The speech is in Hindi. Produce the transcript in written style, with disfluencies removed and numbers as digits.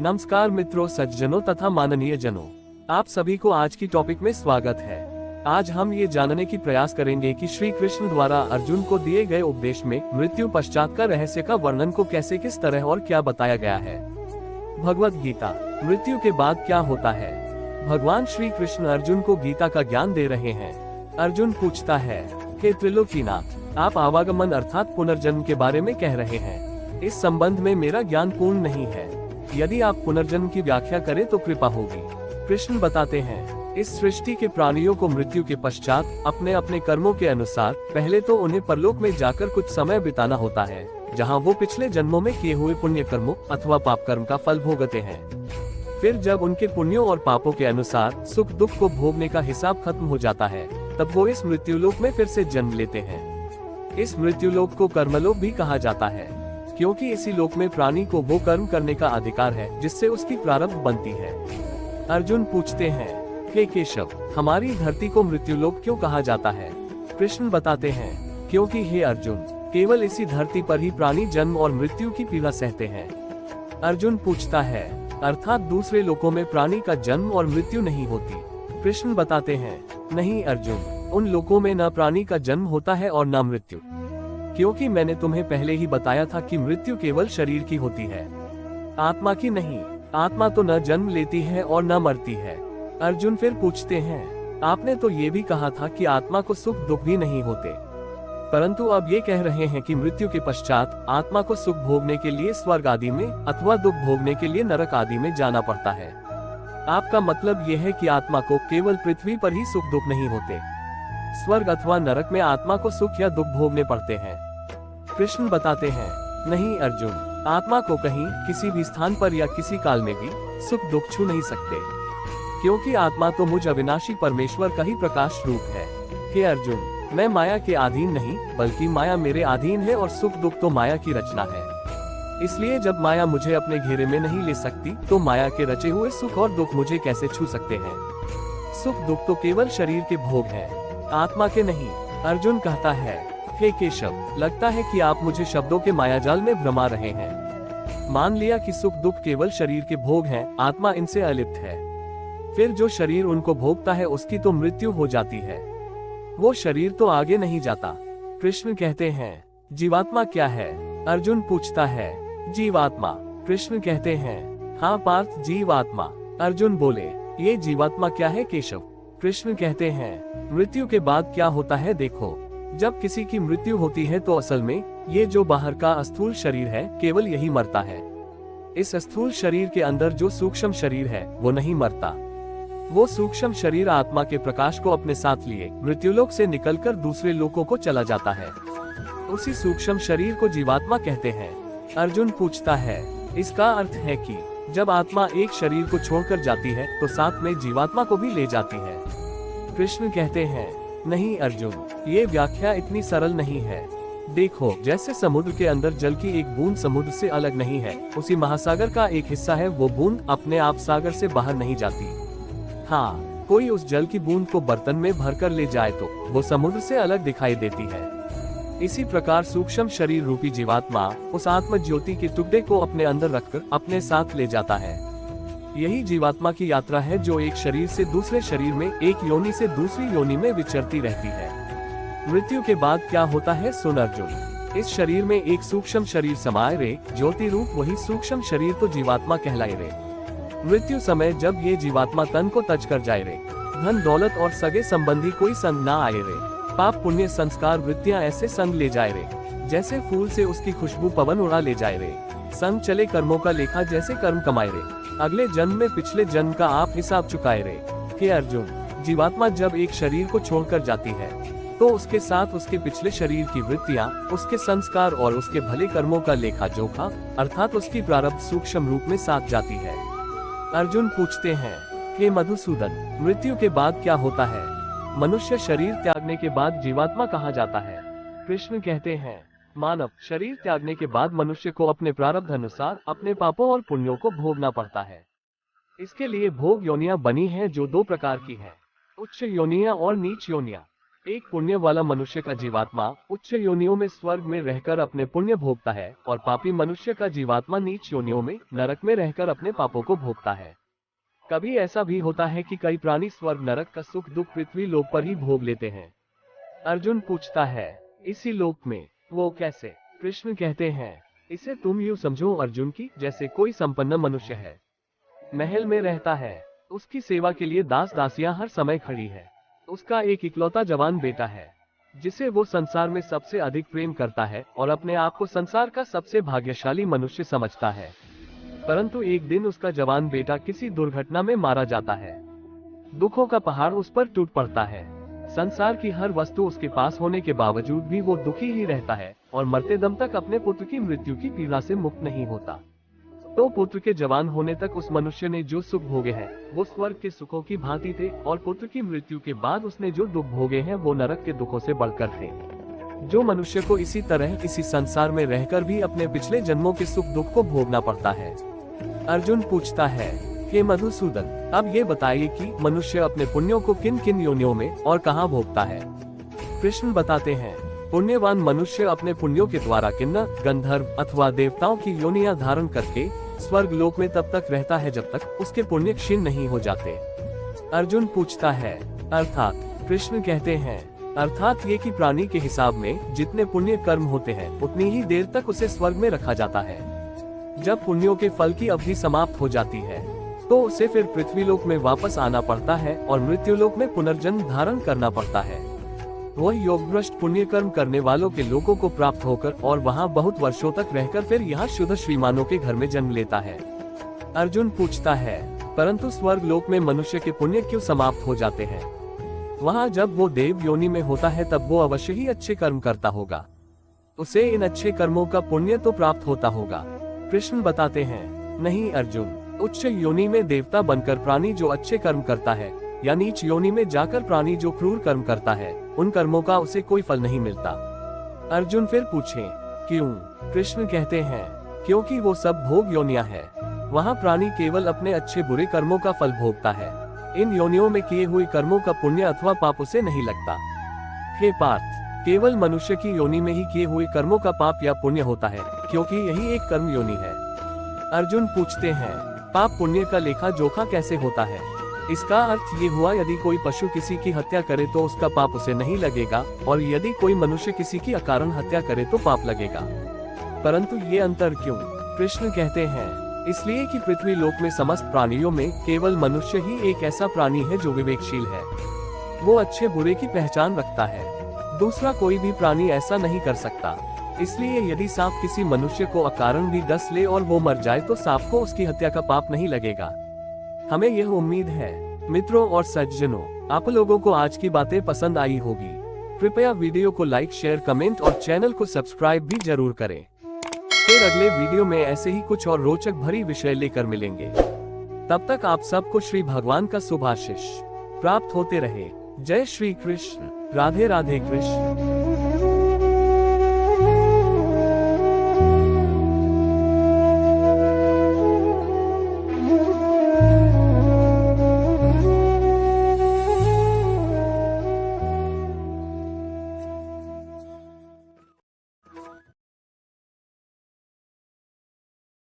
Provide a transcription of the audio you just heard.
नमस्कार मित्रों, सज्जनों तथा माननीय जनों, आप सभी को आज की टॉपिक में स्वागत है। आज हम ये जानने की प्रयास करेंगे कि श्री कृष्ण द्वारा अर्जुन को दिए गए उपदेश में मृत्यु पश्चात का रहस्य का वर्णन को कैसे, किस तरह और क्या बताया गया है। भगवत गीता, मृत्यु के बाद क्या होता है। भगवान श्री कृष्ण अर्जुन को गीता का ज्ञान दे रहे हैं। अर्जुन पूछता है, हे त्रिलोकीनाथ, आप आवागमन अर्थात पुनर्जन्म के बारे में कह रहे हैं। इस संबंध में मेरा ज्ञान पूर्ण नहीं है। यदि आप पुनर्जन्म की व्याख्या करें तो कृपा होगी। कृष्ण बताते हैं, इस सृष्टि के प्राणियों को मृत्यु के पश्चात अपने अपने कर्मों के अनुसार पहले तो उन्हें परलोक में जाकर कुछ समय बिताना होता है, जहां वो पिछले जन्मों में किए हुए पुण्य कर्मों अथवा पाप कर्म का फल भोगते हैं। फिर जब उनके पुण्यों और पापों के अनुसार सुख दुख को भोगने का हिसाब खत्म हो जाता है, तब वो इस मृत्युलोक में फिर से जन्म लेते हैं। इस मृत्युलोक को कर्मलोक भी कहा जाता है, क्योंकि इसी लोक में प्राणी को वो कर्म करने का अधिकार है जिससे उसकी प्रारब्ध बनती है। अर्जुन पूछते हैं, हे केशव, हमारी धरती को मृत्युलोक क्यों कहा जाता है। कृष्ण बताते हैं, क्योंकि हे अर्जुन, केवल इसी धरती पर ही प्राणी जन्म और मृत्यु की पीड़ा सहते हैं। अर्जुन पूछता है, अर्थात दूसरे लोकों में प्राणी का जन्म और मृत्यु नहीं होती। कृष्ण बताते हैं, नहीं अर्जुन, उन लोकों में न प्राणी का जन्म होता है और न मृत्यु, क्योंकि मैंने तुम्हें पहले ही बताया था कि मृत्यु केवल शरीर की होती है, आत्मा की नहीं। आत्मा तो न जन्म लेती है और न मरती है। अर्जुन फिर पूछते हैं, आपने तो ये भी कहा था कि आत्मा को सुख दुख भी नहीं होते, परंतु अब ये कह रहे हैं कि मृत्यु के पश्चात आत्मा को सुख भोगने के लिए स्वर्ग आदि में अथवा दुख भोगने के लिए नरक आदि में जाना पड़ता है। आपका मतलब ये है कि आत्मा को केवल पृथ्वी पर ही सुख दुख नहीं होते, स्वर्ग अथवा नरक में आत्मा को सुख या दुख भोगने पड़ते हैं। कृष्ण बताते हैं, नहीं अर्जुन, आत्मा को कहीं किसी भी स्थान पर या किसी काल में भी सुख दुख छू नहीं सकते, क्योंकि आत्मा तो मुझ अविनाशी परमेश्वर का ही प्रकाश रूप है। हे अर्जुन, मैं माया के अधीन नहीं, बल्कि माया मेरे अधीन है और सुख दुख तो माया की रचना है। इसलिए जब माया मुझे अपने घेरे में नहीं ले सकती, तो माया के रचे हुए सुख और दुख मुझे कैसे छू सकते हैं। सुख दुख तो केवल शरीर के भोग हैं, आत्मा के नहीं। अर्जुन कहता है, हे केशव, लगता है कि आप मुझे शब्दों के मायाजाल में भ्रमा रहे हैं। मान लिया कि सुख दुख केवल शरीर के भोग हैं, आत्मा इनसे अलिप्त है। फिर जो शरीर उनको भोगता है उसकी तो मृत्यु हो जाती है, वो शरीर तो आगे नहीं जाता। कृष्ण कहते हैं, जीवात्मा क्या है। अर्जुन पूछता है, जीवात्मा। कृष्ण कहते हैं, हाँ पार्थ, जीवात्मा। अर्जुन बोले, ये जीवात्मा क्या है केशव। कृष्ण कहते हैं, मृत्यु के बाद क्या होता है देखो, जब किसी की मृत्यु होती है तो असल में ये जो बाहर का स्थूल शरीर है केवल यही मरता है। इस स्थूल शरीर के अंदर जो सूक्ष्म शरीर है वो नहीं मरता। वो सूक्ष्म शरीर आत्मा के प्रकाश को अपने साथ लिए मृत्युलोक से निकलकर दूसरे लोकों को चला जाता है। उसी सूक्ष्म शरीर को जीवात्मा कहते हैं। अर्जुन पूछता है, इसका अर्थ है कि जब आत्मा एक शरीर को छोड़कर जाती है तो साथ में जीवात्मा को भी ले जाती है। कृष्ण कहते हैं, नहीं अर्जुन, ये व्याख्या इतनी सरल नहीं है। देखो, जैसे समुद्र के अंदर जल की एक बूंद समुद्र से अलग नहीं है, उसी महासागर का एक हिस्सा है, वो बूंद अपने आप सागर से बाहर नहीं जाती। हाँ, कोई उस जल की बूंद को बर्तन में भरकर ले जाए तो वो समुद्र से अलग दिखाई देती है। इसी प्रकार सूक्ष्म शरीर रूपी जीवात्मा उस आत्म ज्योति के टुकड़े को अपने अंदर रखकर अपने साथ ले जाता है। यही जीवात्मा की यात्रा है जो एक शरीर से दूसरे शरीर में, एक योनि से दूसरी योनि में विचरती रहती है। मृत्यु के बाद क्या होता है सुन अर्जुन, इस शरीर में एक सूक्ष्म शरीर समाये रे, ज्योति रूप वही सूक्ष्म शरीर तो जीवात्मा कहलाए रे। मृत्यु समय जब ये जीवात्मा तन को तज कर जाए रे, धन दौलत और सगे संबंधी कोई संग ना आए रे, पाप पुण्य संस्कार वृत्तियां ऐसे संग ले जाए रे, जैसे फूल से उसकी खुशबू पवन उड़ा ले जाए रे। संग चले कर्मों का लेखा जैसे कर्म कमाए रे, अगले जन्म में पिछले जन्म का आप हिसाब चुकाए रे। हे अर्जुन, जीवात्मा जब एक शरीर को छोड़कर जाती है तो उसके साथ उसके पिछले शरीर की वृत्तियां, उसके संस्कार और उसके भले कर्मों का लेखा जोखा अर्थात उसकी प्रारब्ध सूक्ष्म रूप में साथ जाती है। अर्जुन पूछते हैं, हे मधुसूदन, मृत्यु के बाद क्या होता है। मनुष्य शरीर त्यागने के बाद जीवात्मा कहा जाता है। कृष्ण कहते हैं, मानव शरीर त्यागने के बाद मनुष्य को अपने प्रारब्ध अनुसार अपने पापों और पुण्यों को भोगना पड़ता है। इसके लिए भोग योनियां बनी हैं जो दो प्रकार की हैं, उच्च योनियां और नीच योनियां। एक पुण्य वाला मनुष्य का जीवात्मा उच्च योनियों में स्वर्ग में रहकर अपने पुण्य भोगता है और पापी मनुष्य का जीवात्मा नीच योनियों में नरक में रहकर अपने पापों को भोगता है। कभी ऐसा भी होता है कि कई प्राणी स्वर्ग नरक का सुख दुख पृथ्वी लोक पर ही भोग लेते हैं। अर्जुन पूछता है, इसी लोक में वो कैसे? कृष्ण कहते हैं, इसे तुम यूं समझो अर्जुन की जैसे कोई संपन्न मनुष्य है, महल में रहता है, उसकी सेवा के लिए दास दासियां हर समय खड़ी है। उसका एक इकलौता जवान बेटा है जिसे वो संसार में सबसे अधिक प्रेम करता है और अपने आप को संसार का सबसे भाग्यशाली मनुष्य समझता है। परंतु एक दिन उसका जवान बेटा किसी दुर्घटना में मारा जाता है। दुखों का पहाड़ उस पर टूट पड़ता है। संसार की हर वस्तु उसके पास होने के बावजूद भी वो दुखी ही रहता है और मरते दम तक अपने पुत्र की मृत्यु की पीड़ा से मुक्त नहीं होता। तो पुत्र के जवान होने तक उस मनुष्य ने जो सुख भोगे हैं वो स्वर्ग के सुखों की भांति थे और पुत्र की मृत्यु के बाद उसने जो दुख भोगे हैं वो नरक के दुखों से बढ़कर थे। जो मनुष्य को इसी तरह इसी संसार में रहकर भी अपने पिछले जन्मों के सुख दुख को भोगना पड़ता है। अर्जुन पूछता है, हे मधुसूदन, अब ये बताइए कि मनुष्य अपने पुण्यों को किन किन योनियों में और कहाँ भोगता है? कृष्ण बताते हैं, पुण्यवान मनुष्य अपने पुण्यों के द्वारा किन्नर, गंधर्व अथवा देवताओं की योनियां धारण करके स्वर्ग लोक में तब तक रहता है जब तक उसके पुण्य क्षीण नहीं हो जाते। अर्जुन पूछता है, अर्थात? कृष्ण कहते हैं, अर्थात ये कि प्राणी के हिसाब में जितने पुण्य कर्म होते हैं उतनी ही देर तक उसे स्वर्ग में रखा जाता है। जब पुण्यों के फल की अवधि समाप्त हो जाती है तो उसे फिर पृथ्वी लोक में वापस आना पड़ता है और मृत्यु लोक में पुनर्जन्म धारण करना पड़ता है। वह योगभ्रष्ट पुण्य कर्म करने वालों के लोगों को प्राप्त होकर और वहां बहुत वर्षों तक रहकर फिर यहाँ शुद्ध श्रीमानों के घर में जन्म लेता है। अर्जुन पूछता है, परंतु स्वर्ग लोक में मनुष्य के पुण्य क्यों समाप्त हो जाते हैं? वहाँ जब वो देव योनि में होता है तब वो अवश्य ही अच्छे कर्म करता होगा, उसे इन अच्छे कर्मों का पुण्य तो प्राप्त होता होगा। कृष्ण बताते हैं, नहीं अर्जुन, उच्च योनि में देवता बनकर प्राणी जो अच्छे कर्म करता है या नीच योनि में जाकर प्राणी जो क्रूर कर्म करता है उन कर्मों का उसे कोई फल नहीं मिलता। अर्जुन फिर पूछे, क्यों? कृष्ण कहते हैं, क्योंकि वो सब भोग योनियां है, वहाँ प्राणी केवल अपने अच्छे बुरे कर्मों का फल भोगता है। इन योनियों में किए हुए कर्मों का पुण्य अथवा पाप उसे नहीं लगता। हे पार्थ, केवल मनुष्य की योनि में ही किए हुए कर्मों का पाप या पुण्य होता है, क्योंकि यही एक कर्म योनि है। अर्जुन पूछते हैं, पाप पुण्य का लेखा जोखा कैसे होता है? इसका अर्थ ये हुआ, यदि कोई पशु किसी की हत्या करे तो उसका पाप उसे नहीं लगेगा और यदि कोई मनुष्य किसी की अकारण हत्या करे तो पाप लगेगा। परंतु ये अंतर क्यों? कृष्ण कहते हैं, इसलिए कि पृथ्वी लोक में समस्त प्राणियों में केवल मनुष्य ही एक ऐसा प्राणी है जो विवेकशील है, वो अच्छे बुरे की पहचान रखता है। दूसरा कोई भी प्राणी ऐसा नहीं कर सकता। इसलिए यदि सांप किसी मनुष्य को अकारण भी डस ले और वो मर जाए तो सांप को उसकी हत्या का पाप नहीं लगेगा। हमें यह उम्मीद है मित्रों और सज्जनों, आप लोगों को आज की बातें पसंद आई होगी। कृपया वीडियो को लाइक, शेयर, कमेंट और चैनल को सब्सक्राइब भी जरूर करें। फिर अगले वीडियो में ऐसे ही कुछ और रोचक भरी विषय लेकर मिलेंगे। तब तक आप सबको श्री भगवान का शुभाशीष प्राप्त होते रहे। जय श्री कृष्ण। राधे राधे कृष्ण।